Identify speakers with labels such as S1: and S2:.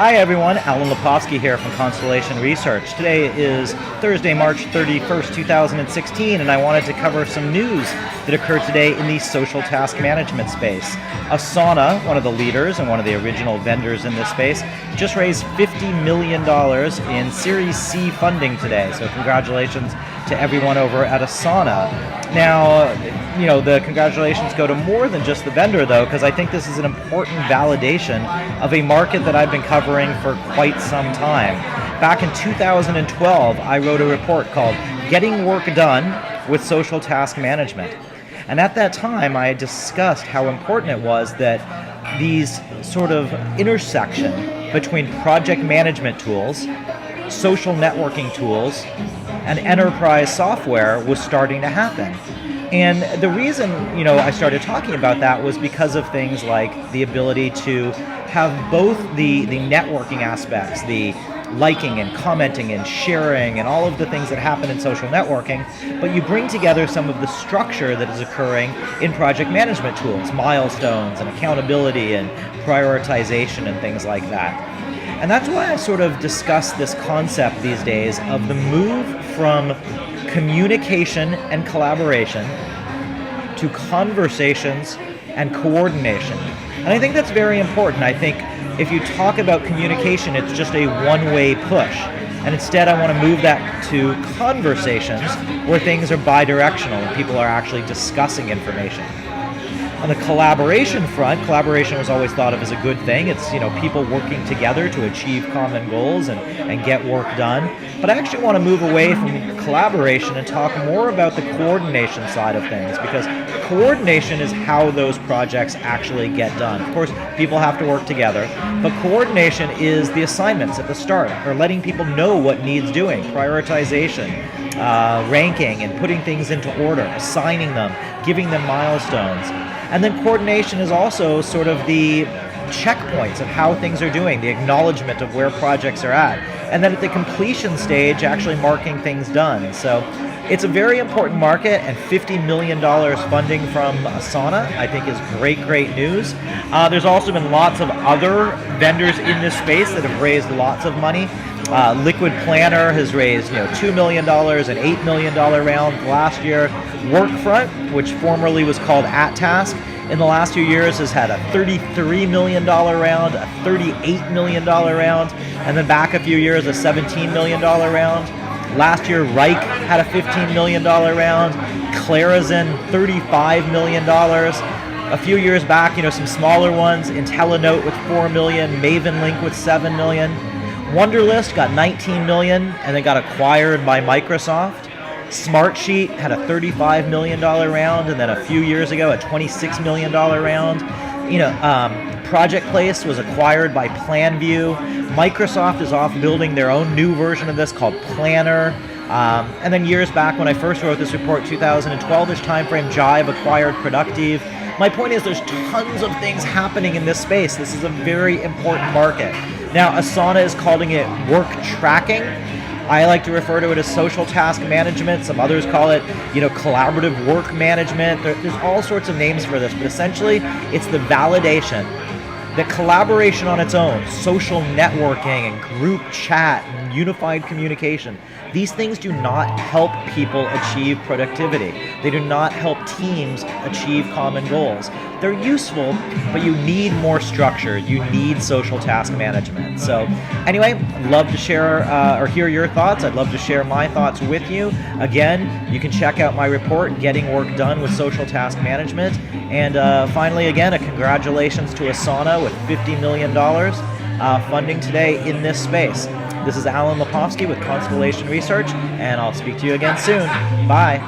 S1: Hi everyone, Alan Lepofsky here from Constellation Research. Today is Thursday, March 31st, 2016, and I wanted to cover some news that occurred today in the social task management space. Asana, one of the leaders and one of the original vendors in this space, just raised $50 million in Series C funding today, so congratulations to everyone over at Asana. Now, the congratulations go to more than just the vendor, though, because I think this is an important validation of a market that I've been covering for quite some time. Back in 2012, I wrote a report called Getting Work Done with Social Task Management. And at that time, I discussed how important it was that these sort of intersection between project management tools, social networking tools, and enterprise software was starting to happen. And the reason, I started talking about that was because of things like the ability to have both the networking aspects, the liking and commenting and sharing and all of the things that happen in social networking, but you bring together some of the structure that is occurring in project management tools, milestones and accountability and prioritization and things like that. And that's why I sort of discuss this concept these days of the move from communication and collaboration to conversations and coordination. And I think that's very important. I think if you talk about communication, it's just a one-way push. And instead, I want to move that to conversations where things are bi-directional and people are actually discussing information. On the collaboration front, collaboration was always thought of as a good thing. It's people working together to achieve common goals and get work done. But I actually want to move away from collaboration and talk more about the coordination side of things, because coordination is how those projects actually get done. Of course, people have to work together, but coordination is the assignments at the start, or letting people know what needs doing, prioritization, ranking and putting things into order, assigning them, giving them milestones. And then coordination is also sort of the checkpoints of how things are doing, the acknowledgement of where projects are at. And then at the completion stage, actually marking things done. So it's a very important market, and $50 million funding from Asana, I think, is great news. There's also been lots of other vendors in this space that have raised lots of money. Liquid Planner has raised $2 million, an $8 million round last year. Workfront, which formerly was called @Task, in the last 2 years has had a $33 million round, a $38 million round, and then back a few years, a $17 million round. Last year, Reich had a $15 million round, Clarizen, $35 million. A few years back, some smaller ones, IntelliNote with $4 million, MavenLink with $7 million. Wunderlist got $19 million and then got acquired by Microsoft. Smartsheet had a $35 million round, and then a few years ago, a $26 million round. Project Place was acquired by PlanView. Microsoft is off building their own new version of this called Planner. And then years back when I first wrote this report, 2012-ish timeframe, Jive acquired Productive. My point is there's tons of things happening in this space. This is a very important market. Now, Asana is calling it work tracking. I like to refer to it as social task management. Some others call it, collaborative work management. There's all sorts of names for this, but essentially it's the validation that collaboration on its own, social networking and group chat and unified communication, these things do not help people achieve productivity. They do not help teams achieve common goals. They're useful, but you need more structure. You need social task management. So anyway, I'd love to share or hear your thoughts. I'd love to share my thoughts with you. Again, you can check out my report, Getting Work Done with Social Task Management. And finally, again, a congratulations to Asana with $50 million funding today in this space. This is Alan Lepofsky with Constellation Research, and I'll speak to you again soon. Bye.